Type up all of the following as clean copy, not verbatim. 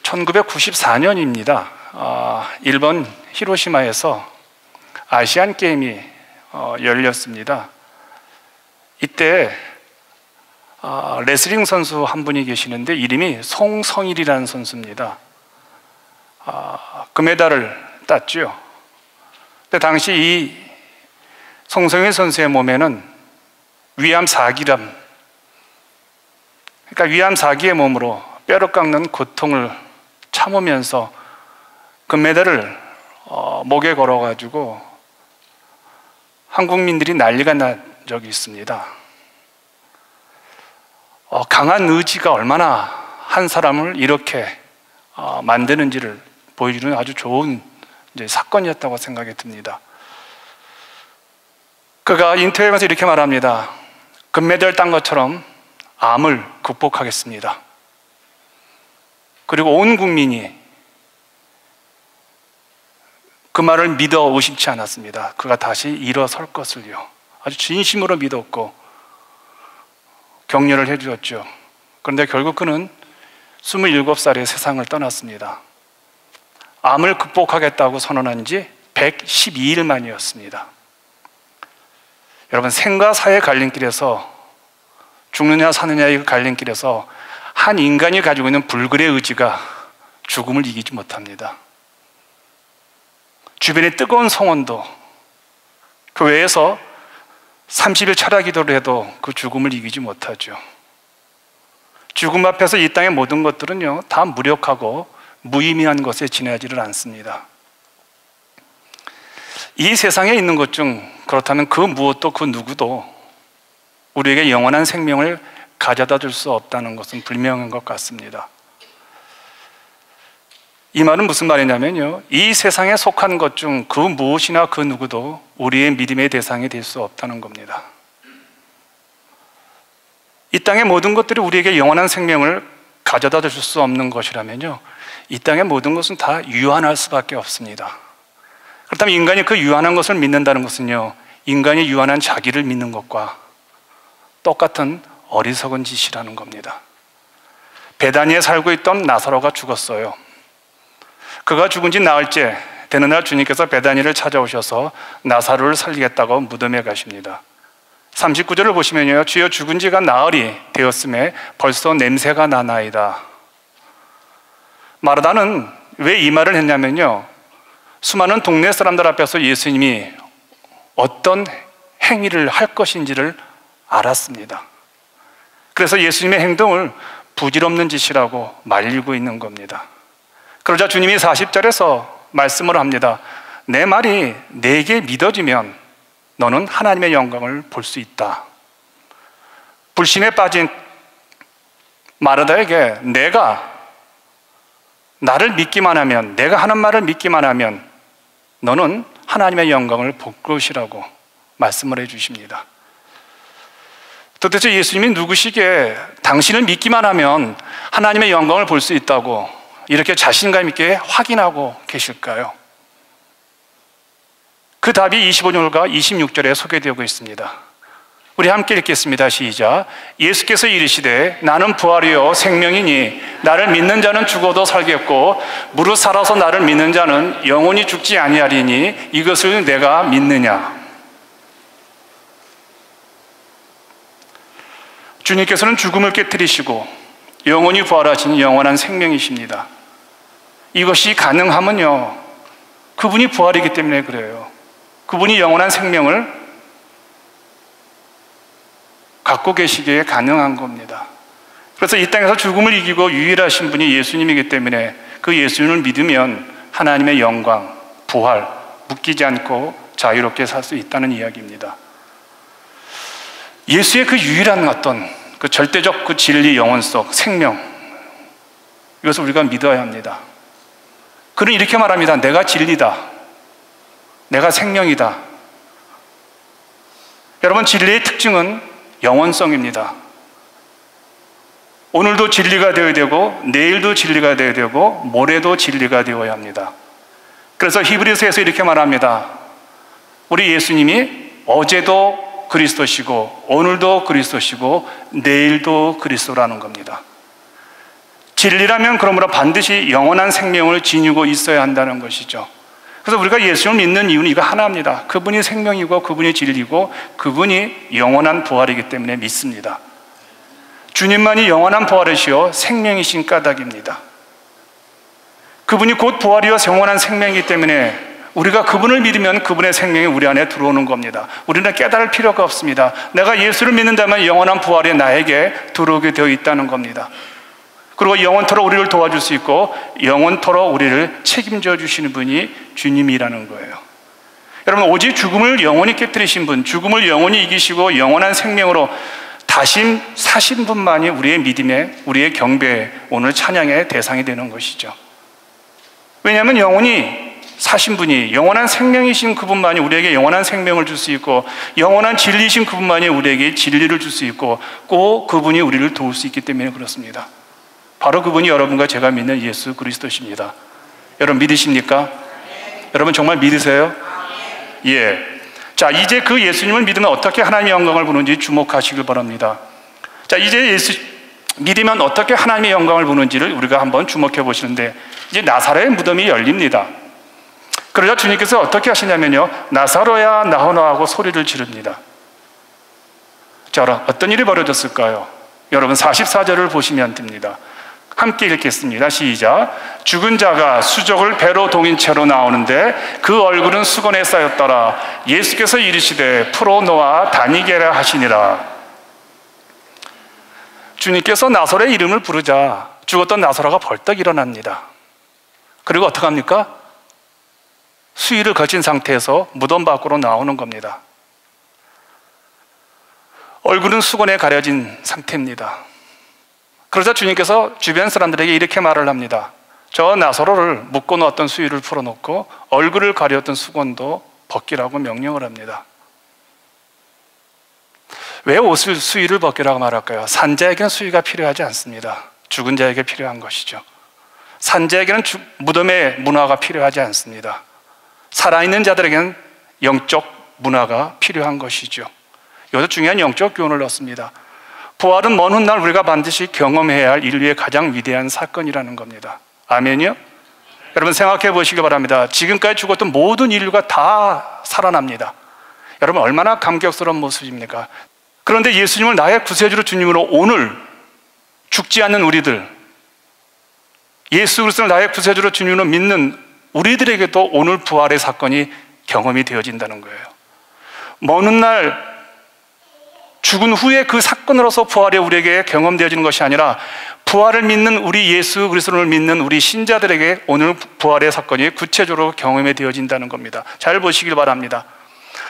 1994년입니다. 일본 히로시마에서 아시안 게임이 열렸습니다. 이때 레슬링 선수 한 분이 계시는데 이름이 송성일이라는 선수입니다. 금메달을 땄죠. 근데 당시 이 송성일 선수의 몸에는 위암 4기람, 그러니까 위암 4기의 몸으로 뼈를 깎는 고통을 참으면서 금메달을 목에 걸어가지고 한국민들이 난리가 난 적이 있습니다. 강한 의지가 얼마나 한 사람을 이렇게 만드는지를 보여주는 아주 좋은 사건이었다고 생각이 듭니다. 그가 인터뷰에서 이렇게 말합니다. 금메달 딴 것처럼 암을 극복하겠습니다. 그리고 온 국민이 그 말을 믿어 의심치 않았습니다. 그가 다시 일어설 것을요. 아주 진심으로 믿었고 격려를 해주었죠. 그런데 결국 그는 27살에 세상을 떠났습니다. 암을 극복하겠다고 선언한 지 112일 만이었습니다. 여러분, 생과 사의 갈림길에서, 죽느냐 사느냐의 갈림길에서 한 인간이 가지고 있는 불굴의 의지가 죽음을 이기지 못합니다. 주변의 뜨거운 성원도, 교회에서 30일 철야 기도를 해도 그 죽음을 이기지 못하죠. 죽음 앞에서 이 땅의 모든 것들은요, 다 무력하고 무의미한 것에 지나지를 않습니다. 이 세상에 있는 것 중 그렇다면 그 무엇도 그 누구도 우리에게 영원한 생명을 가져다 줄 수 없다는 것은 분명한 것 같습니다. 이 말은 무슨 말이냐면요, 이 세상에 속한 것 중 그 무엇이나 그 누구도 우리의 믿음의 대상이 될 수 없다는 겁니다. 이 땅의 모든 것들이 우리에게 영원한 생명을 가져다 줄 수 없는 것이라면요, 이 땅의 모든 것은 다 유한할 수밖에 없습니다. 그렇다면 인간이 그 유한한 것을 믿는다는 것은요, 인간이 유한한 자기를 믿는 것과 똑같은 어리석은 짓이라는 겁니다. 베다니에 살고 있던 나사로가 죽었어요. 그가 죽은 지 나흘째 되는 날 주님께서 베다니를 찾아오셔서 나사로를 살리겠다고 무덤에 가십니다. 39절을 보시면요, 주여 죽은 지가 나흘이 되었음에 벌써 냄새가 나나이다. 마르다는 왜 이 말을 했냐면요, 수많은 동네 사람들 앞에서 예수님이 어떤 행위를 할 것인지를 알았습니다. 그래서 예수님의 행동을 부질없는 짓이라고 말리고 있는 겁니다. 그러자 주님이 40절에서 말씀을 합니다. 내 말이 내게 믿어지면 너는 하나님의 영광을 볼 수 있다. 불신에 빠진 마르다에게 내가 나를 믿기만 하면, 내가 하는 말을 믿기만 하면 너는 하나님의 영광을 볼 것이라고 말씀을 해주십니다. 도대체 예수님이 누구시기에 당신을 믿기만 하면 하나님의 영광을 볼 수 있다고 이렇게 자신감 있게 확인하고 계실까요? 그 답이 25절과 26절에 소개되고 있습니다. 우리 함께 읽겠습니다. 시작. 예수께서 이르시되 나는 부활이요 생명이니 나를 믿는 자는 죽어도 살겠고 무릇 살아서 나를 믿는 자는 영원히 죽지 아니하리니 이것을 내가 믿느냐. 주님께서는 죽음을 깨뜨리시고 영원히 부활하신 영원한 생명이십니다. 이것이 가능하면요, 그분이 부활이기 때문에 그래요. 그분이 영원한 생명을 갖고 계시기에 가능한 겁니다. 그래서 이 땅에서 죽음을 이기고 유일하신 분이 예수님이기 때문에 그 예수님을 믿으면 하나님의 영광, 부활, 묶이지 않고 자유롭게 살 수 있다는 이야기입니다. 예수의 그 유일한 어떤 그 절대적 그 진리, 영혼성, 생명, 이것을 우리가 믿어야 합니다. 그는 이렇게 말합니다. 내가 진리다. 내가 생명이다. 여러분, 진리의 특징은 영원성입니다. 오늘도 진리가 되어야 되고 내일도 진리가 되어야 되고 모레도 진리가 되어야 합니다. 그래서 히브리서에서 이렇게 말합니다. 우리 예수님이 어제도 그리스도시고 오늘도 그리스도시고 내일도 그리스도라는 겁니다. 진리라면 그러므로 반드시 영원한 생명을 지니고 있어야 한다는 것이죠. 그래서 우리가 예수를 믿는 이유는 이거 하나입니다. 그분이 생명이고 그분이 진리고 그분이 영원한 부활이기 때문에 믿습니다. 주님만이 영원한 부활이시요 생명이신 까닭입니다. 그분이 곧 부활이요 영원한 생명이기 때문에 우리가 그분을 믿으면 그분의 생명이 우리 안에 들어오는 겁니다. 우리는 깨달을 필요가 없습니다. 내가 예수를 믿는다면 영원한 부활이 나에게 들어오게 되어 있다는 겁니다. 그리고 영원토록 우리를 도와줄 수 있고 영원토록 우리를 책임져 주시는 분이 주님이라는 거예요. 여러분, 오직 죽음을 영원히 깨뜨리신 분, 죽음을 영원히 이기시고 영원한 생명으로 다시 사신 분만이 우리의 믿음에, 우리의 경배에, 오늘 찬양의 대상이 되는 것이죠. 왜냐하면 영원히 사신 분이, 영원한 생명이신 그분만이 우리에게 영원한 생명을 줄 수 있고 영원한 진리이신 그분만이 우리에게 진리를 줄 수 있고 꼭 그분이 우리를 도울 수 있기 때문에 그렇습니다. 바로 그분이 여러분과 제가 믿는 예수 그리스도십니다. 여러분 믿으십니까? 여러분 정말 믿으세요? 예. 자, 이제 그 예수님을 믿으면 어떻게 하나님의 영광을 보는지 주목하시길 바랍니다. 자, 이제 예수 믿으면 어떻게 하나님의 영광을 보는지를 우리가 한번 주목해 보시는데, 이제 나사렛의 무덤이 열립니다. 그러자 주님께서 어떻게 하시냐면요, 나사로야 나오나 하고 소리를 지릅니다. 자, 어떤 일이 벌어졌을까요? 여러분 44절을 보시면 됩니다. 함께 읽겠습니다. 시작. 죽은 자가 수족을 배로 동인 채로 나오는데 그 얼굴은 수건에 쌓였더라. 예수께서 이르시되 풀어 놓아 다니게라 하시니라. 주님께서 나사로의 이름을 부르자 죽었던 나사로가 벌떡 일어납니다. 그리고 어떻게 합니까? 수위를 거친 상태에서 무덤 밖으로 나오는 겁니다. 얼굴은 수건에 가려진 상태입니다. 그러자 주님께서 주변 사람들에게 이렇게 말을 합니다. 저 나사로를 묶어 놓았던 수위를 풀어놓고 얼굴을 가렸던 수건도 벗기라고 명령을 합니다. 왜 옷을 수위를 벗기라고 말할까요? 산자에게는 수위가 필요하지 않습니다. 죽은 자에게 필요한 것이죠. 산자에게는 무덤의 문화가 필요하지 않습니다. 살아있는 자들에게는 영적 문화가 필요한 것이죠. 여기서 중요한 영적 교훈을 얻습니다. 부활은 먼 훗날 우리가 반드시 경험해야 할 인류의 가장 위대한 사건이라는 겁니다. 아멘이요? 여러분 생각해 보시기 바랍니다. 지금까지 죽었던 모든 인류가 다 살아납니다. 여러분 얼마나 감격스러운 모습입니까? 그런데 예수님을 나의 구세주로 주님으로 오늘 죽지 않는 우리들, 예수 그리스도를 나의 구세주로 주님으로 믿는 우리들에게도 오늘 부활의 사건이 경험이 되어진다는 거예요. 먼 훗날 죽은 후에 그 사건으로서 부활이 우리에게 경험되어지는 것이 아니라 부활을 믿는 우리 예수 그리스도를 믿는 우리 신자들에게 오늘 부활의 사건이 구체적으로 경험이 되어진다는 겁니다. 잘 보시길 바랍니다.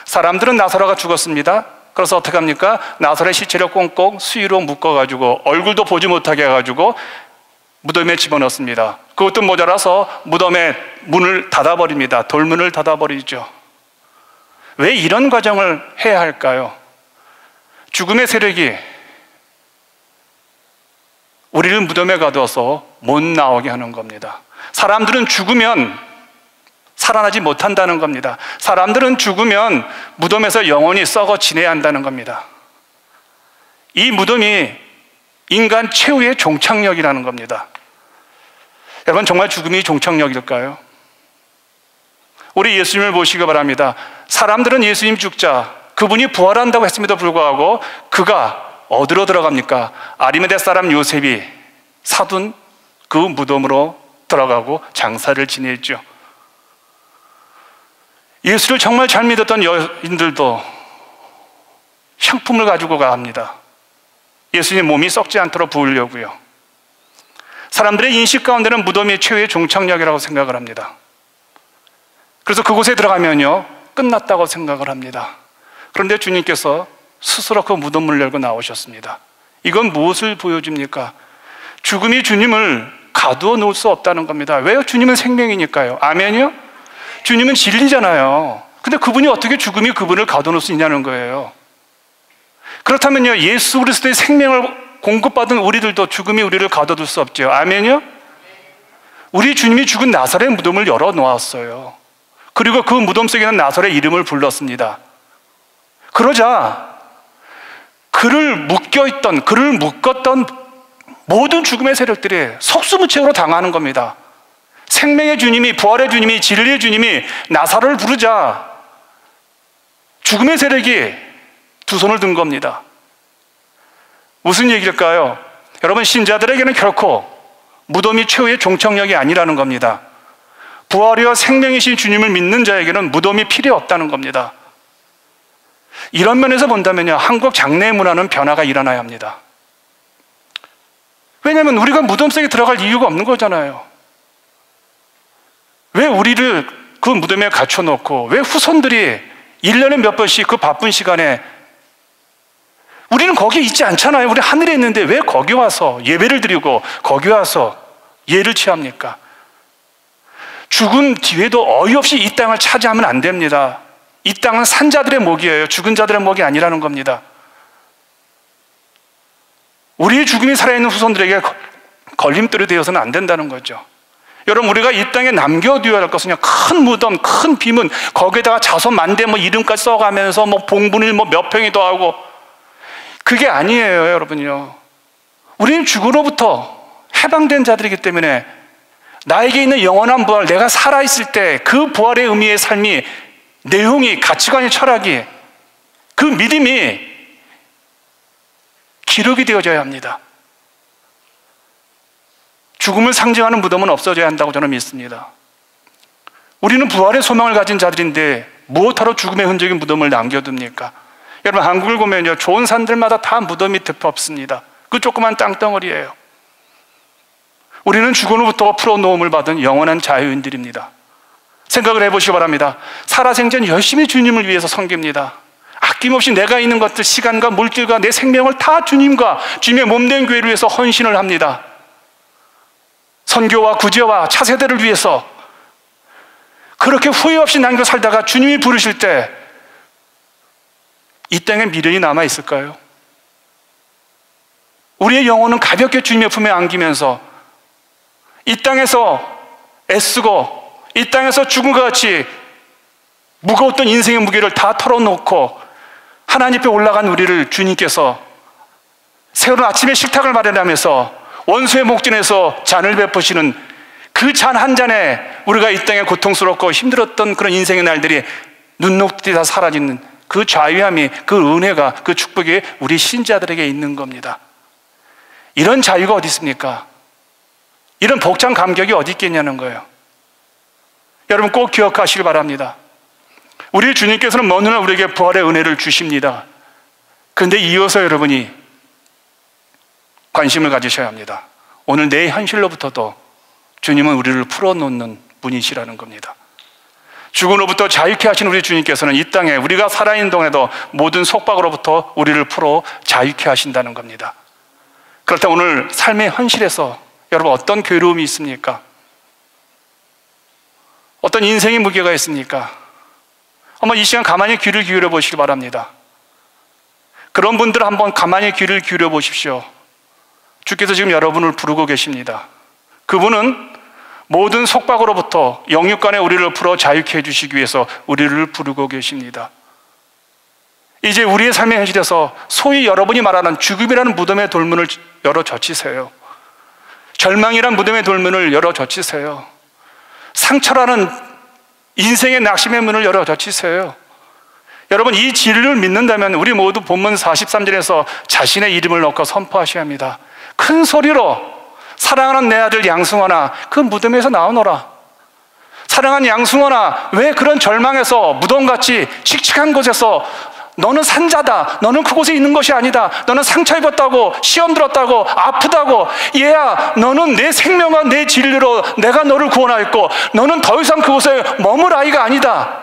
사람들은 나사로가 죽었습니다. 그래서 어떻게 합니까? 나사로의 시체를 꽁꽁 수의로 묶어가지고 얼굴도 보지 못하게 해가지고 무덤에 집어넣습니다. 그것도 모자라서 무덤의 문을 닫아버립니다. 돌문을 닫아버리죠. 왜 이런 과정을 해야 할까요? 죽음의 세력이 우리를 무덤에 가두어서 못 나오게 하는 겁니다. 사람들은 죽으면 살아나지 못한다는 겁니다. 사람들은 죽으면 무덤에서 영원히 썩어 지내야 한다는 겁니다. 이 무덤이 인간 최후의 종착역이라는 겁니다. 여러분 정말 죽음이 종착역일까요? 우리 예수님을 보시기 바랍니다. 사람들은 예수님 죽자, 그분이 부활한다고 했음에도 불구하고 그가 어디로 들어갑니까? 아리마대 사람 요셉이 사둔 그 무덤으로 들어가고 장사를 지냈죠. 예수를 정말 잘 믿었던 여인들도 향품을 가지고 갑니다. 예수님 몸이 썩지 않도록 부으려고요. 사람들의 인식 가운데는 무덤이 최후의 종착역이라고 생각을 합니다. 그래서 그곳에 들어가면요 끝났다고 생각을 합니다. 그런데 주님께서 스스로 그 무덤을 열고 나오셨습니다. 이건 무엇을 보여줍니까? 죽음이 주님을 가두어 놓을 수 없다는 겁니다. 왜요? 주님은 생명이니까요. 아멘이요? 주님은 진리잖아요. 근데 그분이 어떻게 죽음이 그분을 가두어 놓을 수 있냐는 거예요. 그렇다면요 예수 그리스도의 생명을 공급받은 우리들도 죽음이 우리를 가둬둘 수 없죠. 아멘이요? 우리 주님이 죽은 나사렛 무덤을 열어놓았어요. 그리고 그 무덤 속에는 나사렛 이름을 불렀습니다. 그러자 그를 묶었던 모든 죽음의 세력들이 속수무책으로 당하는 겁니다. 생명의 주님이, 부활의 주님이, 진리의 주님이 나사로를 부르자 죽음의 세력이 두 손을 든 겁니다. 무슨 얘기일까요? 여러분, 신자들에게는 결코 무덤이 최후의 종착역이 아니라는 겁니다. 부활이와 생명이신 주님을 믿는 자에게는 무덤이 필요 없다는 겁니다. 이런 면에서 본다면요, 한국 장례 문화는 변화가 일어나야 합니다. 왜냐하면 우리가 무덤 속에 들어갈 이유가 없는 거잖아요. 왜 우리를 그 무덤에 갇혀놓고, 왜 후손들이 1년에 몇 번씩 그 바쁜 시간에, 우리는 거기에 있지 않잖아요. 우리 하늘에 있는데 왜 거기 와서 예배를 드리고 거기 와서 예를 취합니까? 죽은 뒤에도 어이없이 이 땅을 차지하면 안 됩니다. 이 땅은 산 자들의 목이에요. 죽은 자들의 목이 아니라는 겁니다. 우리의 죽음이 살아있는 후손들에게 걸림돌이 되어서는 안 된다는 거죠. 여러분, 우리가 이 땅에 남겨두어야 할 것은요, 큰 무덤, 큰 빈문, 거기에다가 자손 만대 이름까지 써가면서 봉분일 몇 평이 더하고, 그게 아니에요, 여러분요. 우리는 죽음으로부터 해방된 자들이기 때문에 나에게 있는 영원한 부활, 내가 살아있을 때 그 부활의 의미의 삶이, 내용이, 가치관이, 철학이, 그 믿음이 기록이 되어져야 합니다. 죽음을 상징하는 무덤은 없어져야 한다고 저는 믿습니다. 우리는 부활의 소망을 가진 자들인데 무엇하러 죽음의 흔적인 무덤을 남겨둡니까? 여러분, 한국을 보면요, 좋은 산들마다 다 무덤이 덮없습니다. 그 조그만 땅덩어리예요. 우리는 죽음으로부터 풀어놓음을 받은 영원한 자유인들입니다. 생각을 해보시기 바랍니다. 살아생전 열심히 주님을 위해서 섬깁니다. 아낌없이 내가 있는 것들, 시간과 물질과 내 생명을 다 주님과 주님의 몸된 교회를 위해서 헌신을 합니다. 선교와 구제와 차세대를 위해서 그렇게 후회 없이 남겨 살다가 주님이 부르실 때 이 땅에 미련이 남아있을까요? 우리의 영혼은 가볍게 주님의 품에 안기면서 이 땅에서 애쓰고 이 땅에서 죽음과 같이 무거웠던 인생의 무게를 다 털어놓고 하나님 앞에 올라간 우리를 주님께서 새로운 아침의 식탁을 마련하면서 원수의 목전에서 잔을 베푸시는 그 잔 한 잔에 우리가 이 땅에 고통스럽고 힘들었던 그런 인생의 날들이 눈녹듯이 다 사라지는 그 자유함이, 그 은혜가, 그 축복이 우리 신자들에게 있는 겁니다. 이런 자유가 어디 있습니까? 이런 벅찬 감격이 어디 있겠냐는 거예요. 여러분, 꼭 기억하시길 바랍니다. 우리 주님께서는 먼 훗날 우리에게 부활의 은혜를 주십니다. 그런데 이어서 여러분이 관심을 가지셔야 합니다. 오늘 내 현실로부터도 주님은 우리를 풀어놓는 분이시라는 겁니다. 죽음으로부터 자유케 하신 우리 주님께서는 이 땅에 우리가 살아있는 동안에도 모든 속박으로부터 우리를 풀어 자유케 하신다는 겁니다. 그렇다면 오늘 삶의 현실에서 여러분, 어떤 괴로움이 있습니까? 어떤 인생의 무게가 있습니까? 한번 이 시간 가만히 귀를 기울여 보시기 바랍니다. 그런 분들 한번 가만히 귀를 기울여 보십시오. 주께서 지금 여러분을 부르고 계십니다. 그분은 모든 속박으로부터 영육간에 우리를 풀어 자유케 해주시기 위해서 우리를 부르고 계십니다. 이제 우리의 삶의 현실에서 소위 여러분이 말하는 죽음이라는 무덤의 돌문을 열어 젖히세요. 절망이란 무덤의 돌문을 열어 젖히세요. 상처라는 인생의 낙심의 문을 열어 젖히세요. 여러분, 이 진리를 믿는다면 우리 모두 본문 43절에서 자신의 이름을 넣고 선포하셔야 합니다. 큰 소리로 사랑하는 내 아들 양승환아, 그 무덤에서 나오너라. 사랑하는 양승환아, 왜 그런 절망에서 무덤같이 칙칙한 곳에서 너는 산자다, 너는 그곳에 있는 것이 아니다, 너는 상처 입었다고, 시험 들었다고, 아프다고, 얘야 너는 내 생명과 내 진리로 내가 너를 구원하였고 너는 더 이상 그곳에 머물 아이가 아니다.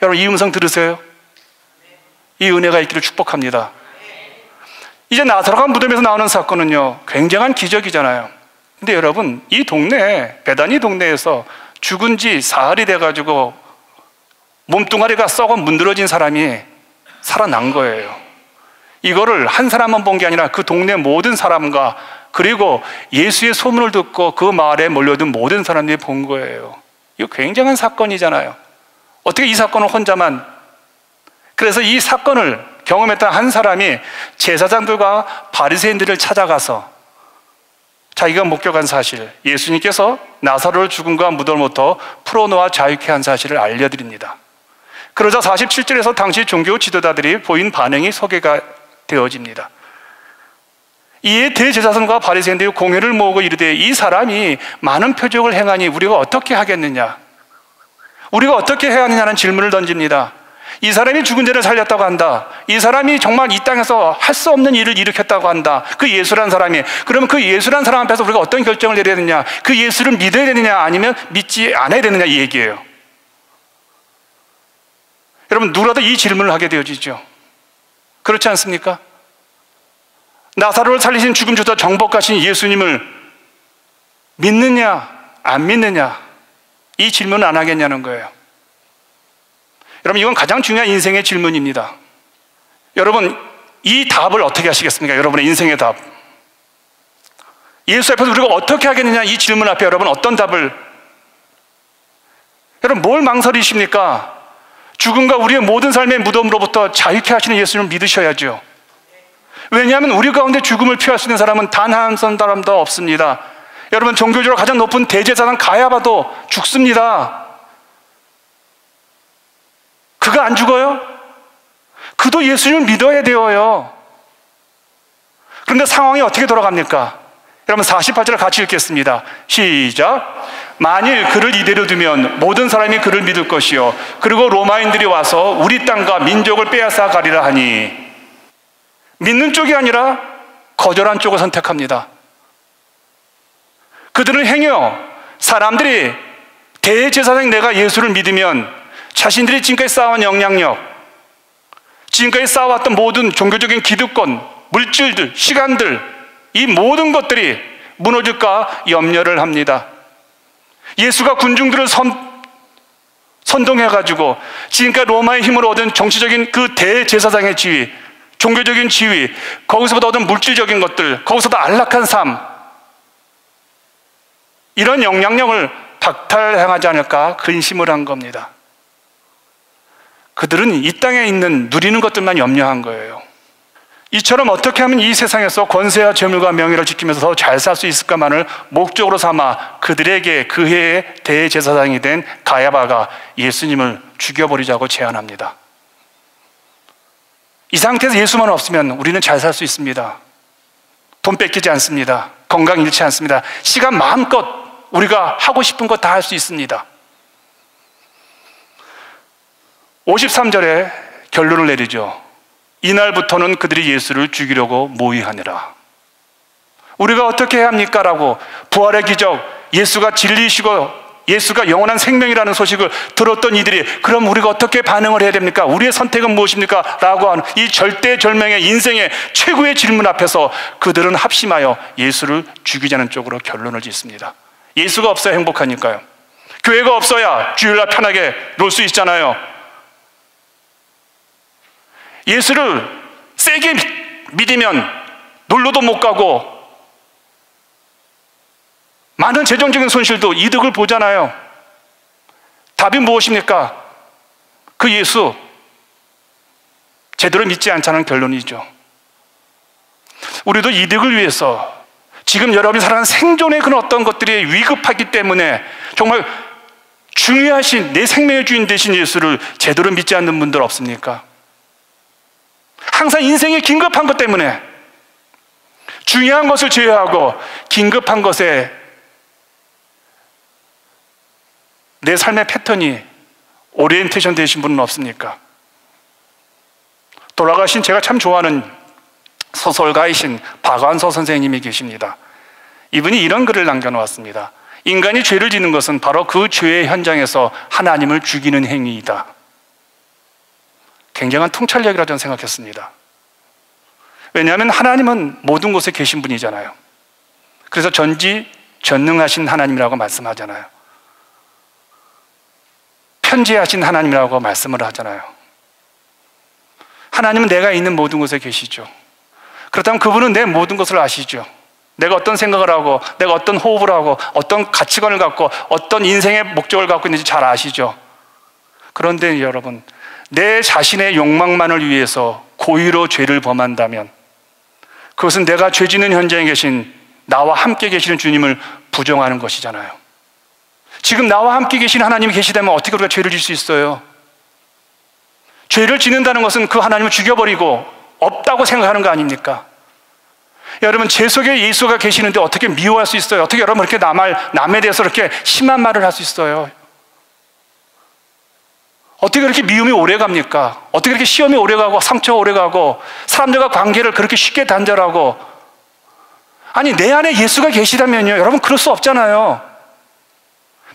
여러분, 이 음성 들으세요? 이 은혜가 있기를 축복합니다. 이제 나사로가 무덤에서 나오는 사건은요, 굉장한 기적이잖아요. 근데 여러분, 이 동네, 베다니 동네에서 죽은 지 사흘이 돼가지고 몸뚱아리가 썩어 문드러진 사람이 살아난 거예요. 이거를 한 사람만 본 게 아니라 그 동네 모든 사람과, 그리고 예수의 소문을 듣고 그 마을에 몰려든 모든 사람들이 본 거예요. 이거 굉장한 사건이잖아요. 어떻게 이 사건을 혼자만. 그래서 이 사건을 경험했던 한 사람이 제사장들과 바리새인들을 찾아가서 자기가 목격한 사실, 예수님께서 나사로를 죽음과 무덤으로부터 풀어놓아 자유케 한 사실을 알려드립니다. 그러자 47절에서 당시 종교 지도자들이 보인 반응이 소개가 되어집니다. 이에 대제사장과 바리새인들이 공회를 모으고 이르되 이 사람이 많은 표적을 행하니 우리가 어떻게 하겠느냐? 우리가 어떻게 해야 하느냐는 질문을 던집니다. 이 사람이 죽은 자를 살렸다고 한다. 이 사람이 정말 이 땅에서 할 수 없는 일을 일으켰다고 한다. 그 예수란 사람이. 그러면 그 예수란 사람 앞에서 우리가 어떤 결정을 내려야 되느냐? 그 예수를 믿어야 되느냐 아니면 믿지 않아야 되느냐 이 얘기예요. 여러분 누구라도 이 질문을 하게 되어지죠. 그렇지 않습니까? 나사로를 살리신 죽음 주자 정복하신 예수님을 믿느냐 안 믿느냐 이 질문을 안 하겠냐는 거예요. 여러분 이건 가장 중요한 인생의 질문입니다. 여러분 이 답을 어떻게 하시겠습니까? 여러분의 인생의 답. 예수 앞에서 우리가 어떻게 하겠느냐 이 질문 앞에 여러분 어떤 답을, 여러분 뭘 망설이십니까? 죽음과 우리의 모든 삶의 무덤으로부터 자유케 하시는 예수님을 믿으셔야죠. 왜냐하면 우리 가운데 죽음을 피할 수 있는 사람은 단 한 사람도 없습니다. 여러분 종교적으로 가장 높은 대제사장 가야바도 죽습니다. 그가 안 죽어요? 그도 예수님을 믿어야 되어요. 그런데 상황이 어떻게 돌아갑니까? 여러분 48절을 같이 읽겠습니다. 시작. 만일 그를 이대로 두면 모든 사람이 그를 믿을 것이요 그리고 로마인들이 와서 우리 땅과 민족을 빼앗아 가리라 하니, 믿는 쪽이 아니라 거절한 쪽을 선택합니다. 그들은 행여 사람들이 대제사장 내가 예수를 믿으면 자신들이 지금까지 쌓아온 영향력, 지금까지 쌓아왔던 모든 종교적인 기득권, 물질들, 시간들, 이 모든 것들이 무너질까 염려를 합니다. 예수가 군중들을 선동해가지고 지금까지 로마의 힘으로 얻은 정치적인 그 대제사장의 지위, 종교적인 지위, 거기서부터 얻은 물질적인 것들, 거기서부터 안락한 삶, 이런 영향력을 박탈당하지 않을까 근심을 한 겁니다. 그들은 이 땅에 있는 누리는 것들만 염려한 거예요. 이처럼 어떻게 하면 이 세상에서 권세와 재물과 명예를 지키면서 더 잘 살 수 있을까만을 목적으로 삼아 그들에게 그 해의 대제사장이 된 가야바가 예수님을 죽여버리자고 제안합니다. 이 상태에서 예수만 없으면 우리는 잘 살 수 있습니다. 돈 뺏기지 않습니다. 건강 잃지 않습니다. 시간 마음껏 우리가 하고 싶은 것 다 할 수 있습니다. 53절에 결론을 내리죠. 이날부터는 그들이 예수를 죽이려고 모의하니라. 우리가 어떻게 해야 합니까? 라고 부활의 기적, 예수가 진리시고 예수가 영원한 생명이라는 소식을 들었던 이들이 그럼 우리가 어떻게 반응을 해야 됩니까? 우리의 선택은 무엇입니까? 라고 하는 이 절대절명의 인생의 최고의 질문 앞에서 그들은 합심하여 예수를 죽이자는 쪽으로 결론을 짓습니다. 예수가 없어야 행복하니까요. 교회가 없어야 주일날 편하게 놀 수 있잖아요. 예수를 세게 믿으면 놀러도 못 가고 많은 재정적인 손실도 이득을 보잖아요. 답이 무엇입니까? 그 예수 제대로 믿지 않자는 결론이죠. 우리도 이득을 위해서 지금 여러분이 살아가는 생존의 그런 어떤 것들이 위급하기 때문에 정말 중요하신 내 생명의 주인 되신 예수를 제대로 믿지 않는 분들 없습니까? 항상 인생이 긴급한 것 때문에 중요한 것을 제외하고 긴급한 것에 내 삶의 패턴이 오리엔테이션 되신 분은 없습니까? 돌아가신 제가 참 좋아하는 소설가이신 박완서 선생님이 계십니다. 이분이 이런 글을 남겨놓았습니다. 인간이 죄를 짓는 것은 바로 그 죄의 현장에서 하나님을 죽이는 행위이다. 굉장한 통찰력이라 저는 생각했습니다. 왜냐하면 하나님은 모든 곳에 계신 분이잖아요. 그래서 전지전능하신 하나님이라고 말씀하잖아요. 편지하신 하나님이라고 말씀을 하잖아요. 하나님은 내가 있는 모든 곳에 계시죠. 그렇다면 그분은 내 모든 것을 아시죠. 내가 어떤 생각을 하고 내가 어떤 호흡을 하고 어떤 가치관을 갖고 어떤 인생의 목적을 갖고 있는지 잘 아시죠. 그런데 여러분, 내 자신의 욕망만을 위해서 고의로 죄를 범한다면 그것은 내가 죄 짓는 현장에 계신 나와 함께 계시는 주님을 부정하는 것이잖아요. 지금 나와 함께 계신 하나님이 계시다면 어떻게 우리가 죄를 질 수 있어요? 죄를 짓는다는 것은 그 하나님을 죽여버리고 없다고 생각하는 거 아닙니까? 여러분, 제 속에 예수가 계시는데 어떻게 미워할 수 있어요? 어떻게 여러분 이렇게 남에 대해서 이렇게 심한 말을 할 수 있어요? 어떻게 그렇게 미움이 오래 갑니까? 어떻게 그렇게 시험이 오래 가고 상처가 오래 가고 사람들과 관계를 그렇게 쉽게 단절하고, 아니 내 안에 예수가 계시다면요, 여러분 그럴 수 없잖아요.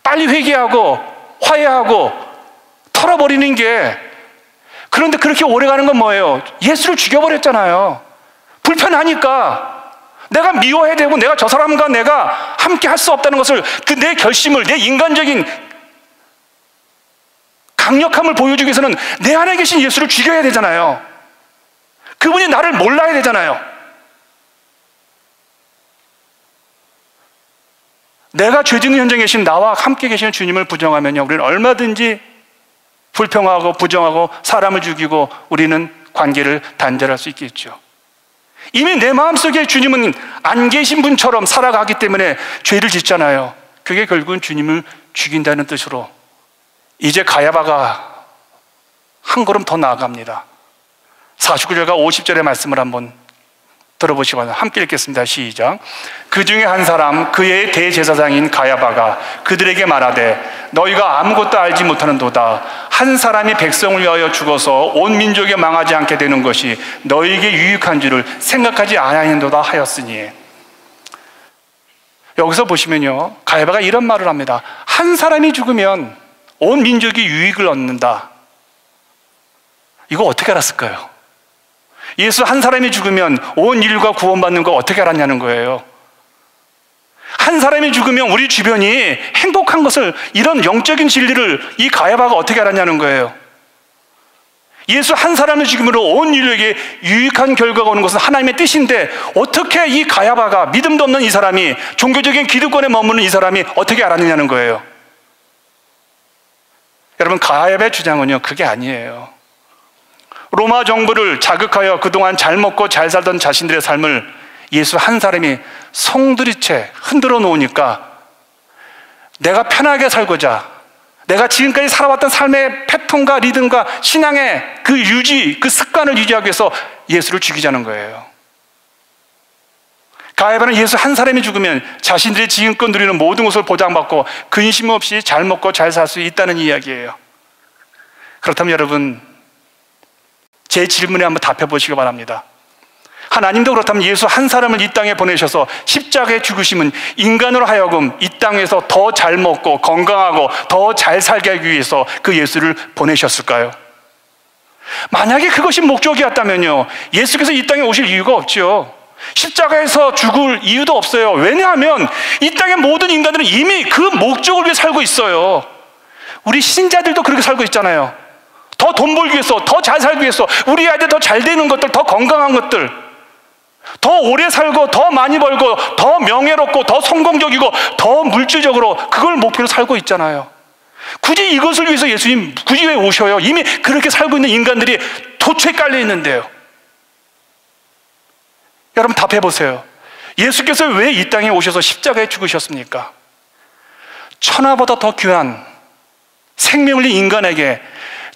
빨리 회개하고 화해하고 털어버리는 게, 그런데 그렇게 오래 가는 건 뭐예요? 예수를 죽여버렸잖아요. 불편하니까, 내가 미워해야 되고 내가 저 사람과 내가 함께 할 수 없다는 것을, 그 내 결심을, 내 인간적인 강력함을 보여주기 위해서는 내 안에 계신 예수를 죽여야 되잖아요. 그분이 나를 몰라야 되잖아요. 내가 죄 짓는 현장에 계신 나와 함께 계시는 주님을 부정하면요, 우리는 얼마든지 불평하고 부정하고 사람을 죽이고 우리는 관계를 단절할 수 있겠죠. 이미 내 마음속에 주님은 안 계신 분처럼 살아가기 때문에 죄를 짓잖아요. 그게 결국은 주님을 죽인다는 뜻으로 이제 가야바가 한 걸음 더 나아갑니다. 49절과 50절의 말씀을 한번 들어보시기 바랍니다. 함께 읽겠습니다. 시작. 그 중에 한 사람, 그의 대제사장인 가야바가 그들에게 말하되 너희가 아무것도 알지 못하는도다. 한 사람이 백성을 위하여 죽어서 온 민족이 망하지 않게 되는 것이 너희에게 유익한 줄을 생각하지 아니하는도다 하였으니. 여기서 보시면요, 가야바가 이런 말을 합니다. 한 사람이 죽으면 온 민족이 유익을 얻는다. 이거 어떻게 알았을까요? 예수 한 사람이 죽으면 온 인류가 구원받는 거 어떻게 알았냐는 거예요. 한 사람이 죽으면 우리 주변이 행복한 것을, 이런 영적인 진리를 이 가야바가 어떻게 알았냐는 거예요. 예수 한 사람을 죽임으로 온 인류에게 유익한 결과가 오는 것은 하나님의 뜻인데, 어떻게 이 가야바가, 믿음도 없는 이 사람이, 종교적인 기득권에 머무는 이 사람이 어떻게 알았느냐는 거예요. 여러분, 가야바의 주장은요, 그게 아니에요. 로마 정부를 자극하여 그동안 잘 먹고 잘 살던 자신들의 삶을 예수 한 사람이 송두리째 흔들어 놓으니까, 내가 편하게 살고자, 내가 지금까지 살아왔던 삶의 패턴과 리듬과 신앙의 그 유지, 그 습관을 유지하기 위해서 예수를 죽이자는 거예요. 가야바는 예수 한 사람이 죽으면 자신들이 지금껏 누리는 모든 것을 보장받고 근심 없이 잘 먹고 잘 살 수 있다는 이야기예요. 그렇다면 여러분, 제 질문에 한번 답해 보시기 바랍니다. 하나님도 그렇다면 예수 한 사람을 이 땅에 보내셔서 십자가에 죽으심은 인간으로 하여금 이 땅에서 더 잘 먹고 건강하고 더 잘 살게 하기 위해서 그 예수를 보내셨을까요? 만약에 그것이 목적이었다면요, 예수께서 이 땅에 오실 이유가 없죠. 십자가에서 죽을 이유도 없어요. 왜냐하면 이 땅의 모든 인간들은 이미 그 목적을 위해 살고 있어요. 우리 신자들도 그렇게 살고 있잖아요. 더 돈 벌기 위해서, 더 잘 살기 위해서, 우리 아이들 더 잘 되는 것들, 더 건강한 것들, 더 오래 살고 더 많이 벌고 더 명예롭고 더 성공적이고 더 물질적으로, 그걸 목표로 살고 있잖아요. 굳이 이것을 위해서 예수님 굳이 왜 오셔요? 이미 그렇게 살고 있는 인간들이 도처에 깔려 있는데요. 여러분 답해 보세요. 예수께서 왜 이 땅에 오셔서 십자가에 죽으셨습니까? 천하보다 더 귀한 생명을 진 인간에게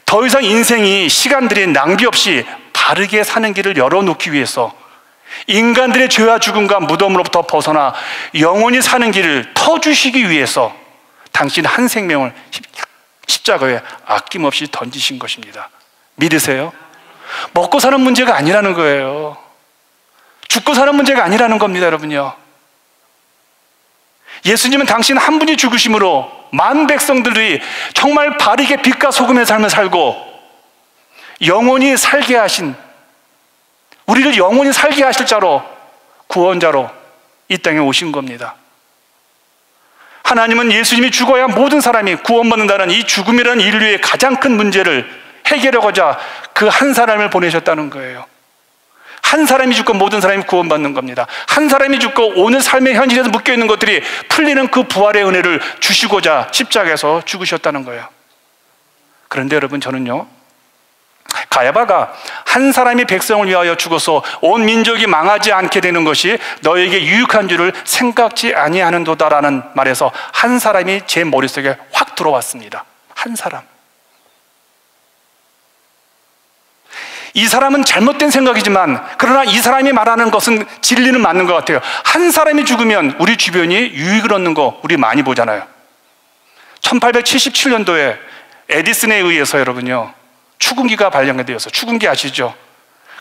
더 이상 인생이, 시간들이 낭비 없이 바르게 사는 길을 열어놓기 위해서, 인간들의 죄와 죽음과 무덤으로부터 벗어나 영원히 사는 길을 터주시기 위해서 당신 한 생명을 십자가에 아낌없이 던지신 것입니다. 믿으세요? 먹고 사는 문제가 아니라는 거예요. 죽고 사는 문제가 아니라는 겁니다, 여러분요. 예수님은 당신 한 분이 죽으심으로 만 백성들이 정말 바르게 빛과 소금의 삶을 살고 영원히 살게 하신, 우리를 영원히 살게 하실 자로, 구원자로 이 땅에 오신 겁니다. 하나님은 예수님이 죽어야 모든 사람이 구원받는다는 이 죽음이라는 인류의 가장 큰 문제를 해결하고자 그 한 사람을 보내셨다는 거예요. 한 사람이 죽고 모든 사람이 구원받는 겁니다. 한 사람이 죽고 오늘 삶의 현실에서 묶여있는 것들이 풀리는 그 부활의 은혜를 주시고자 십자가에서 죽으셨다는 거예요. 그런데 여러분, 저는요, 가야바가 한 사람이 백성을 위하여 죽어서 온 민족이 망하지 않게 되는 것이 너에게 유익한 줄을 생각지 아니하는도다라는 말에서 한 사람이 제 머릿속에 확 들어왔습니다. 한 사람. 이 사람은 잘못된 생각이지만 그러나 이 사람이 말하는 것은 진리는 맞는 것 같아요. 한 사람이 죽으면 우리 주변이 유익을 얻는 거 우리 많이 보잖아요. 1877년도에 에디슨에 의해서 여러분요, 축음기가 발견되어서, 축음기 아시죠?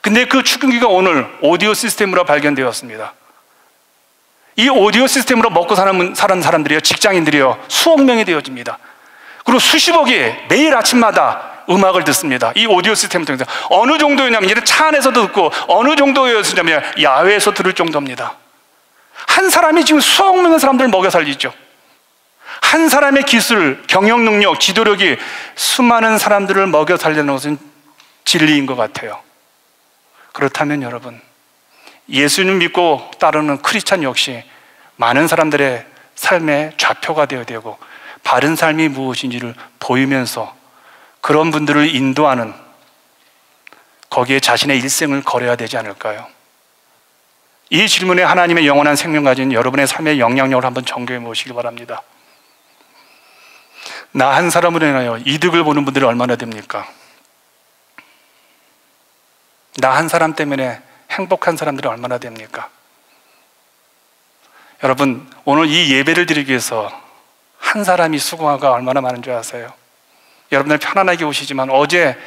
근데 그 축음기가 오늘 오디오 시스템으로 발견되었습니다. 이 오디오 시스템으로 먹고 사는 사람들이요, 직장인들이요, 수억 명이 되어집니다. 그리고 수십억이 매일 아침마다 음악을 듣습니다. 이 오디오 시스템을 통해서. 어느 정도였냐면 이제 차 안에서도 듣고 어느 정도였냐면 야외에서 들을 정도입니다. 한 사람이 지금 수억 명의 사람들을 먹여 살리죠. 한 사람의 기술, 경영 능력, 지도력이 수많은 사람들을 먹여 살리는 것은 진리인 것 같아요. 그렇다면 여러분, 예수님 믿고 따르는 크리스찬 역시 많은 사람들의 삶의 좌표가 되어야 되고 바른 삶이 무엇인지를 보이면서 그런 분들을 인도하는, 거기에 자신의 일생을 걸어야 되지 않을까요? 이 질문에 하나님의 영원한 생명 가진 여러분의 삶의 영향력을 한번 점검해 보시기 바랍니다. 나 한 사람으로 인하여 이득을 보는 분들이 얼마나 됩니까? 나 한 사람 때문에 행복한 사람들이 얼마나 됩니까? 여러분, 오늘 이 예배를 드리기 위해서 한 사람이 수고가 얼마나 많은 줄 아세요? 여러분들 편안하게 오시지만 어제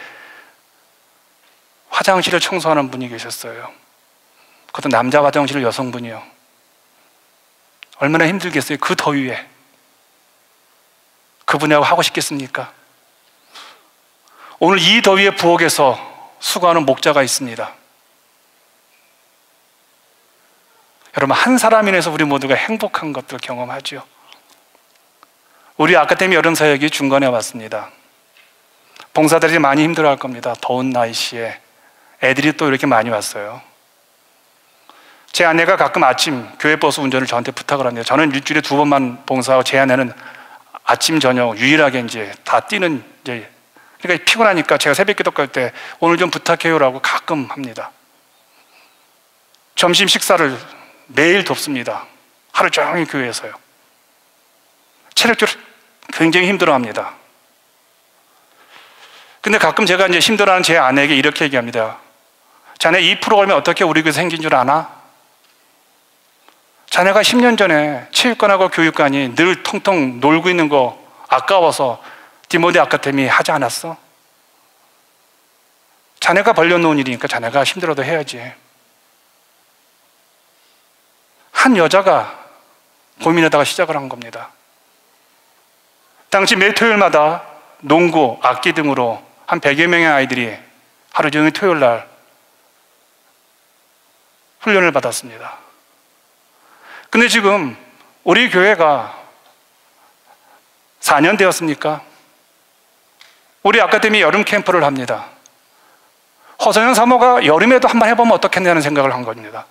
화장실을 청소하는 분이 계셨어요. 그것도 남자 화장실 여성분이요. 얼마나 힘들겠어요, 그 더위에. 그분하고 하고 싶겠습니까? 오늘 이 더위의 부엌에서 수고하는 목자가 있습니다. 여러분, 한 사람 인해서 우리 모두가 행복한 것들 경험하죠. 우리 아카데미 여름사역이 중간에 왔습니다. 봉사들이 많이 힘들어할 겁니다. 더운 날씨에 애들이 또 이렇게 많이 왔어요. 제 아내가 가끔 아침 교회 버스 운전을 저한테 부탁을 합니다. 저는 일주일에 2번만 봉사하고 제 아내는 아침 저녁 유일하게 이제 다 뛰는, 이제 그러니까 피곤하니까 제가 새벽 기도 갈 때 오늘 좀 부탁해요라고 가끔 합니다. 점심 식사를 매일 돕습니다. 하루 종일 교회에서요. 체력적으로 굉장히 힘들어합니다. 근데 가끔 제가 이제 힘들어하는 제 아내에게 이렇게 얘기합니다. 자네 이 프로그램이 어떻게 우리 교회에서 생긴 줄 아나? 자네가 10년 전에 체육관하고 교육관이 늘 통통 놀고 있는 거 아까워서 디모데 아카데미 하지 않았어? 자네가 벌려놓은 일이니까 자네가 힘들어도 해야지. 한 여자가 고민하다가 시작을 한 겁니다. 당시 매 토요일마다 농구, 악기 등으로 한 100여 명의 아이들이 하루 종일 토요일 날 훈련을 받았습니다. 근데 지금 우리 교회가 4년 되었습니까? 우리 아카데미 여름 캠프를 합니다. 허성현 사모가 여름에도 한번 해보면 어떻겠냐는 생각을 한 겁니다.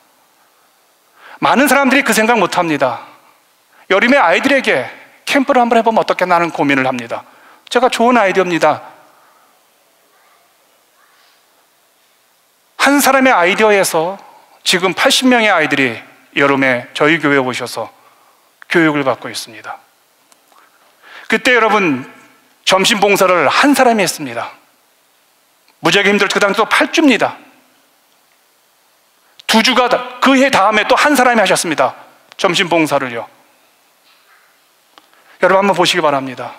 많은 사람들이 그 생각 못 합니다. 여름에 아이들에게 캠프를 한번 해보면 어떻겠나 하는 고민을 합니다. 제가 좋은 아이디어입니다. 한 사람의 아이디어에서 지금 80명의 아이들이 여름에 저희 교회에 오셔서 교육을 받고 있습니다. 그때 여러분 점심 봉사를 한 사람이 했습니다. 무지하게 힘들었죠. 그 당시 또 8주입니다. 2주가 그 해 다음에 또 한 사람이 하셨습니다. 점심 봉사를요. 여러분 한번 보시기 바랍니다.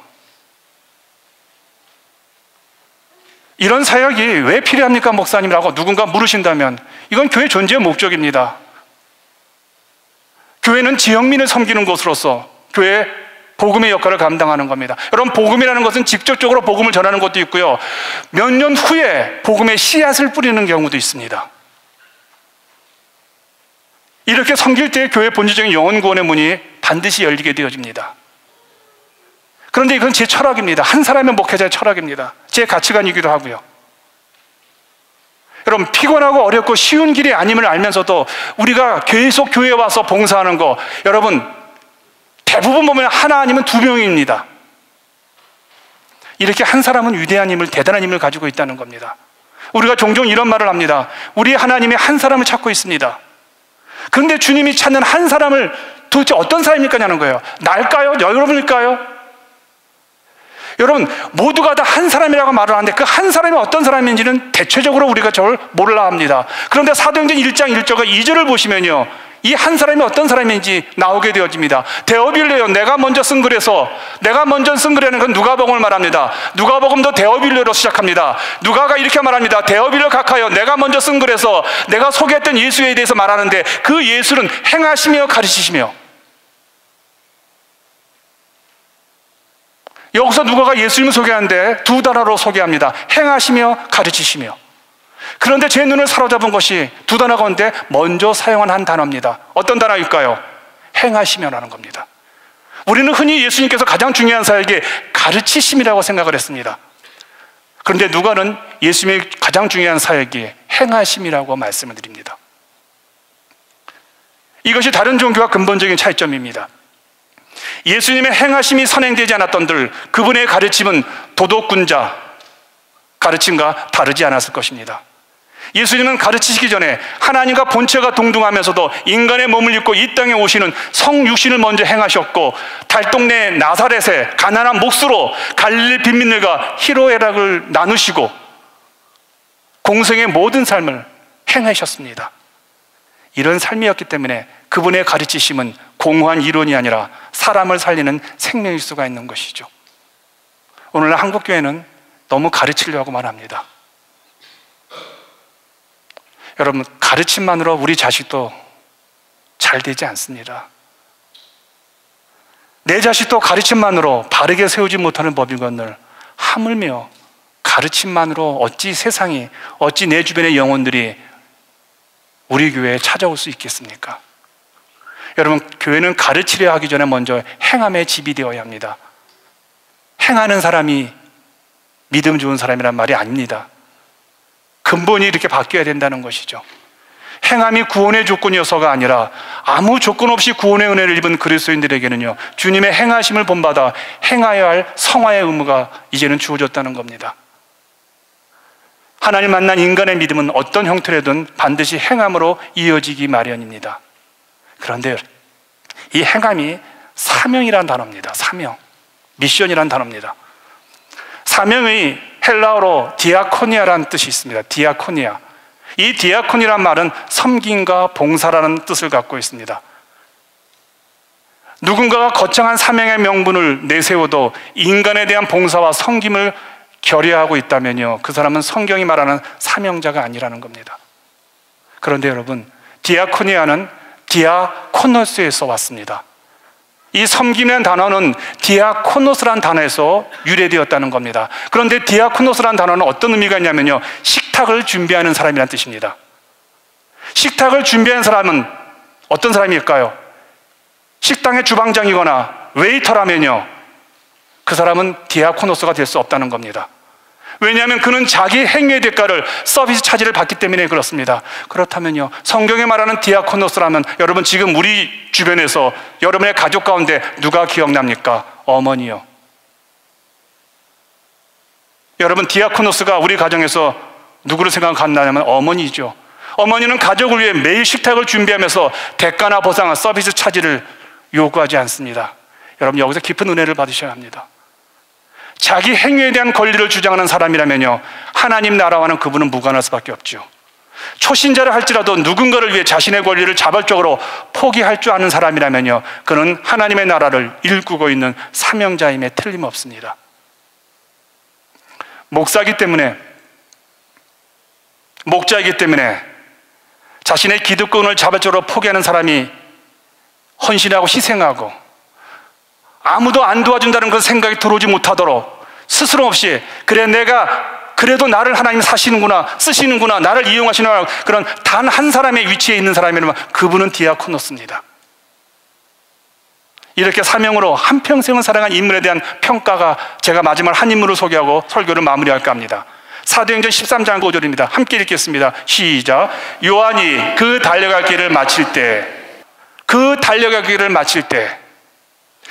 이런 사역이 왜 필요합니까, 목사님이라고 누군가 물으신다면 이건 교회 존재의 목적입니다. 교회는 지역민을 섬기는 곳으로서 교회의 복음의 역할을 감당하는 겁니다. 여러분, 복음이라는 것은 직접적으로 복음을 전하는 것도 있고요, 몇 년 후에 복음의 씨앗을 뿌리는 경우도 있습니다. 이렇게 섬길 때 교회 본질적인 영혼 구원의 문이 반드시 열리게 되어집니다. 그런데 이건 제 철학입니다. 한 사람의 목회자의 철학입니다. 제 가치관이기도 하고요. 여러분, 피곤하고 어렵고 쉬운 길이 아님을 알면서도 우리가 계속 교회에 와서 봉사하는 거, 여러분 대부분 보면 하나 아니면 2명입니다. 이렇게 한 사람은 위대한 힘을, 대단한 힘을 가지고 있다는 겁니다. 우리가 종종 이런 말을 합니다. 우리 하나님이 한 사람을 찾고 있습니다. 그런데 주님이 찾는 한 사람을 도대체 어떤 사람일까냐는 거예요. 날까요? 여러분일까요? 여러분, 모두가 다 한 사람이라고 말을 하는데 그 한 사람이 어떤 사람인지는 대체적으로 우리가 잘 몰라 합니다. 그런데 사도행전 1장 1절과 2절을 보시면요, 이 한 사람이 어떤 사람인지 나오게 되어집니다. 데오빌레요, 내가 먼저 쓴 글에서, 내가 먼저 쓴 글에는 그 누가복음을 말합니다. 누가복음도 데오빌레로 시작합니다. 누가가 이렇게 말합니다. 데오빌레 각하여, 내가 먼저 쓴 글에서 내가 소개했던 예수에 대해서 말하는데 그 예수는 행하시며 가르치시며. 여기서 누가가 예수님을 소개하는데 두 단어로 소개합니다. 행하시며 가르치시며. 그런데 제 눈을 사로잡은 것이 두 단어 가운데 먼저 사용한 한 단어입니다. 어떤 단어일까요? 행하시며라는 겁니다. 우리는 흔히 예수님께서 가장 중요한 사역이 가르치심이라고 생각을 했습니다. 그런데 누가는 예수님의 가장 중요한 사역이 행하심이라고 말씀을 드립니다. 이것이 다른 종교와 근본적인 차이점입니다. 예수님의 행하심이 선행되지 않았던들 그분의 가르침은 도덕군자 가르침과 다르지 않았을 것입니다. 예수님은 가르치시기 전에 하나님과 본체가 동등하면서도 인간의 몸을 입고 이 땅에 오시는 성육신을 먼저 행하셨고, 달동네 나사렛에 가난한 몫으로 갈릴리 빈민들과 희로애락을 나누시고 공생의 모든 삶을 행하셨습니다. 이런 삶이었기 때문에 그분의 가르치심은 공허한 이론이 아니라 사람을 살리는 생명일 수가 있는 것이죠. 오늘날 한국교회는 너무 가르치려고만 합니다. 여러분, 가르침만으로 우리 자식도 잘 되지 않습니다. 내 자식도 가르침만으로 바르게 세우지 못하는 법이거늘 하물며 가르침만으로 어찌 세상이, 어찌 내 주변의 영혼들이 우리 교회에 찾아올 수 있겠습니까? 여러분, 교회는 가르치려 하기 전에 먼저 행함의 집이 되어야 합니다. 행하는 사람이 믿음 좋은 사람이란 말이 아닙니다. 근본이 이렇게 바뀌어야 된다는 것이죠. 행함이 구원의 조건이어서가 아니라 아무 조건 없이 구원의 은혜를 입은 그리스도인들에게는요, 주님의 행하심을 본받아 행하여야 할 성화의 의무가 이제는 주어졌다는 겁니다. 하나님 만난 인간의 믿음은 어떤 형태로든 반드시 행함으로 이어지기 마련입니다. 그런데 이 행함이 사명이란 단어입니다. 사명, 미션이란 단어입니다. 사명의 헬라어로 디아코니아라는 뜻이 있습니다. 디아코니아. 이 디아코니란 말은 섬김과 봉사라는 뜻을 갖고 있습니다. 누군가가 거창한 사명의 명분을 내세워도 인간에 대한 봉사와 섬김을 결여하고 있다면요, 그 사람은 성경이 말하는 사명자가 아니라는 겁니다. 그런데 여러분, 디아코니아는 디아코노스에서 왔습니다. 이 섬김이라는 단어는 디아코노스라는 단어에서 유래되었다는 겁니다. 그런데 디아코노스라는 단어는 어떤 의미가 있냐면요, 식탁을 준비하는 사람이라는 뜻입니다. 식탁을 준비하는 사람은 어떤 사람일까요? 식당의 주방장이거나 웨이터라면요, 그 사람은 디아코노스가 될 수 없다는 겁니다. 왜냐하면 그는 자기 행위의 대가를, 서비스 차지를 받기 때문에 그렇습니다. 그렇다면요, 성경에 말하는 디아코노스라면 여러분, 지금 우리 주변에서 여러분의 가족 가운데 누가 기억납니까? 어머니요. 여러분, 디아코노스가 우리 가정에서 누구를 생각한다면 어머니죠. 어머니는 가족을 위해 매일 식탁을 준비하면서 대가나 보상과 서비스 차지를 요구하지 않습니다. 여러분, 여기서 깊은 은혜를 받으셔야 합니다. 자기 행위에 대한 권리를 주장하는 사람이라면요, 하나님 나라와는 그분은 무관할 수밖에 없죠. 초신자를 할지라도 누군가를 위해 자신의 권리를 자발적으로 포기할 줄 아는 사람이라면요, 그는 하나님의 나라를 일구고 있는 사명자임에 틀림없습니다. 목자이기 때문에 자신의 기득권을 자발적으로 포기하는 사람이 헌신하고 희생하고 아무도 안 도와준다는 그 생각이 들어오지 못하도록 스스럼 없이, 그래, 내가 그래도 나를 하나님 사시는구나, 쓰시는구나, 나를 이용하시는 그런 단 한 사람의 위치에 있는 사람이라면 그분은 디아코노스입니다. 이렇게 사명으로 한평생을 살아간 인물에 대한 평가가, 제가 마지막 한 인물을 소개하고 설교를 마무리할까 합니다. 사도행전 13장 5절입니다. 함께 읽겠습니다. 시작. 요한이 그 달려갈 길을 마칠 때,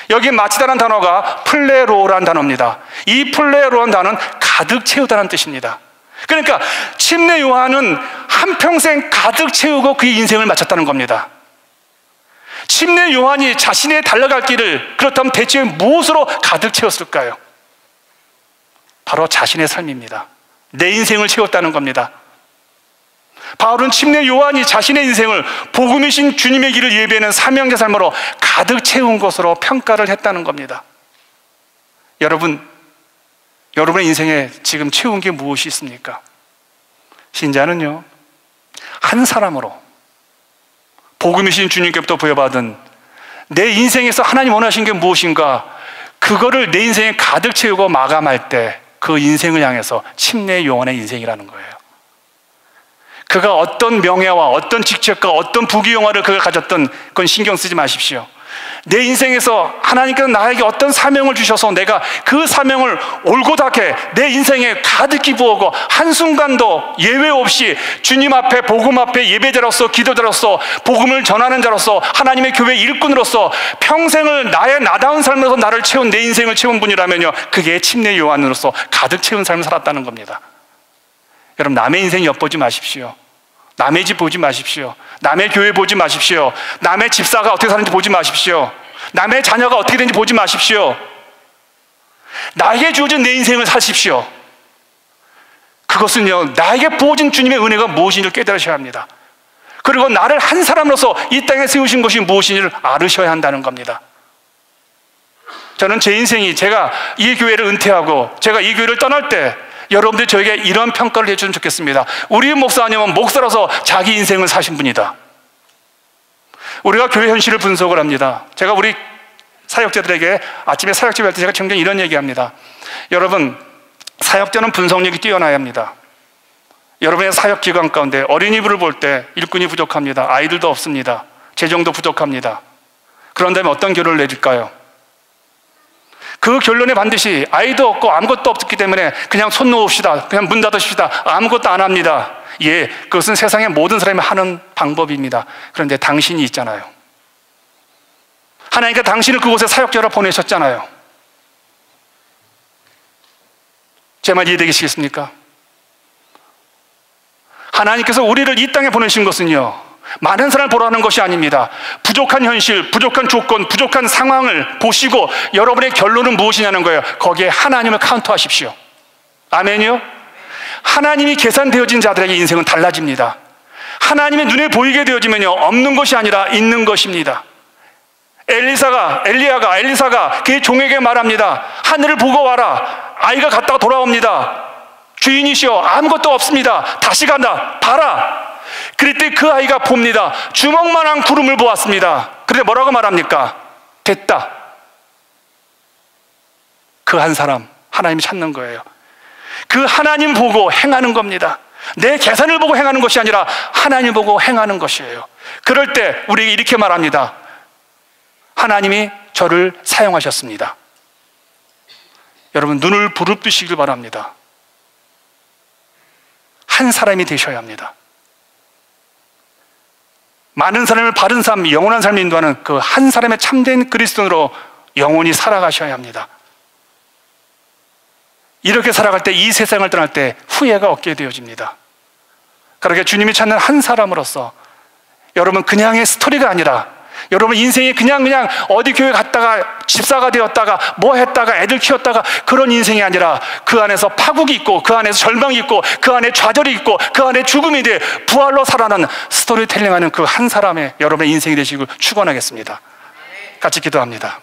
여기 마치다라는 단어가 플레로라는 단어입니다. 이 플레로라는 단어는 가득 채우다는 뜻입니다. 그러니까 침례 요한은 한평생 가득 채우고 그의 인생을 마쳤다는 겁니다. 침례 요한이 자신의 달려갈 길을 그렇다면 대체 무엇으로 가득 채웠을까요? 바로 자신의 삶입니다. 내 인생을 채웠다는 겁니다. 바울은 침례 요한이 자신의 인생을 복음이신 주님의 길을 예배하는 사명자 삶으로 가득 채운 것으로 평가를 했다는 겁니다. 여러분의 인생에 지금 채운 게 무엇이 있습니까? 신자는요, 한 사람으로 복음이신 주님께부터 부여받은 내 인생에서 하나님 원하신 게 무엇인가, 그거를 내 인생에 가득 채우고 마감할 때 그 인생을 향해서 침례 요한의 인생이라는 거예요. 그가 어떤 명예와 어떤 직책과 어떤 부귀영화를 그가 가졌던 그건 신경 쓰지 마십시오. 내 인생에서 하나님께서 나에게 어떤 사명을 주셔서 내가 그 사명을 올곧하게 내 인생에 가득히 부어고 한순간도 예외 없이 주님 앞에 복음 앞에 예배자로서 기도자로서 복음을 전하는 자로서 하나님의 교회 일꾼으로서 평생을 나의 나다운 삶으로서 나를 채운 내 인생을 채운 분이라면요, 그게 침례 요한으로서 가득 채운 삶을 살았다는 겁니다. 여러분, 남의 인생 엿보지 마십시오. 남의 집 보지 마십시오. 남의 교회 보지 마십시오. 남의 집사가 어떻게 사는지 보지 마십시오. 남의 자녀가 어떻게 되는지 보지 마십시오. 나에게 주어진 내 인생을 사십시오. 그것은요, 나에게 부어진 주님의 은혜가 무엇인지를 깨달으셔야 합니다. 그리고 나를 한 사람으로서 이 땅에 세우신 것이 무엇인지를 알으셔야 한다는 겁니다. 저는 제 인생이, 제가 이 교회를 은퇴하고 제가 이 교회를 떠날 때 여러분들이 저에게 이런 평가를 해주면 좋겠습니다. 우리 목사님은 목사로서 자기 인생을 사신 분이다. 우리가 교회 현실을 분석을 합니다. 제가 우리 사역자들에게 아침에 사역집 할 때 제가 종종 이런 얘기합니다. 여러분, 사역자는 분석력이 뛰어나야 합니다. 여러분의 사역 기간 가운데 어린이부를 볼 때 일꾼이 부족합니다. 아이들도 없습니다. 재정도 부족합니다. 그런 다음에 어떤 결론을 내릴까요? 그 결론에 반드시 아이도 없고 아무것도 없기 때문에 그냥 손 놓읍시다, 그냥 문 닫으십시다, 아무것도 안 합니다. 예, 그것은 세상의 모든 사람이 하는 방법입니다. 그런데 당신이 있잖아요. 하나님께서 당신을 그곳에 사역자로 보내셨잖아요. 제 말 이해되시겠습니까? 하나님께서 우리를 이 땅에 보내신 것은요, 많은 사람을 보라는 것이 아닙니다. 부족한 현실, 부족한 조건, 부족한 상황을 보시고 여러분의 결론은 무엇이냐는 거예요. 거기에 하나님을 카운트하십시오. 아멘이요? 하나님이 계산되어진 자들에게 인생은 달라집니다. 하나님의 눈에 보이게 되어지면요, 없는 것이 아니라 있는 것입니다. 엘리사가 그의 종에게 말합니다. 하늘을 보고 와라. 아이가 갔다가 돌아옵니다. 주인이시여, 아무것도 없습니다. 다시 간다. 봐라. 그럴 때 그 아이가 봅니다. 주먹만한 구름을 보았습니다. 그런데 뭐라고 말합니까? 됐다. 그 한 사람, 하나님이 찾는 거예요. 그 하나님 보고 행하는 겁니다. 내 계산을 보고 행하는 것이 아니라 하나님 보고 행하는 것이에요. 그럴 때 우리에게 이렇게 말합니다. 하나님이 저를 사용하셨습니다. 여러분, 눈을 부릅뜨시길 바랍니다. 한 사람이 되셔야 합니다. 많은 사람을 바른 삶, 영원한 삶을 인도하는 그 한 사람의 참된 그리스도인으로 영원히 살아가셔야 합니다. 이렇게 살아갈 때, 이 세상을 떠날 때 후회가 없게 되어집니다. 그렇게 주님이 찾는 한 사람으로서 여러분, 그냥의 스토리가 아니라 여러분 인생이 그냥 어디 교회 갔다가 집사가 되었다가 뭐 했다가 애들 키웠다가 그런 인생이 아니라 그 안에서 파국이 있고 그 안에서 절망이 있고 그 안에 좌절이 있고 그 안에 죽음이 돼 부활로 살아나는 스토리텔링하는 그 한 사람의 여러분의 인생이 되시길 축원하겠습니다. 같이 기도합니다.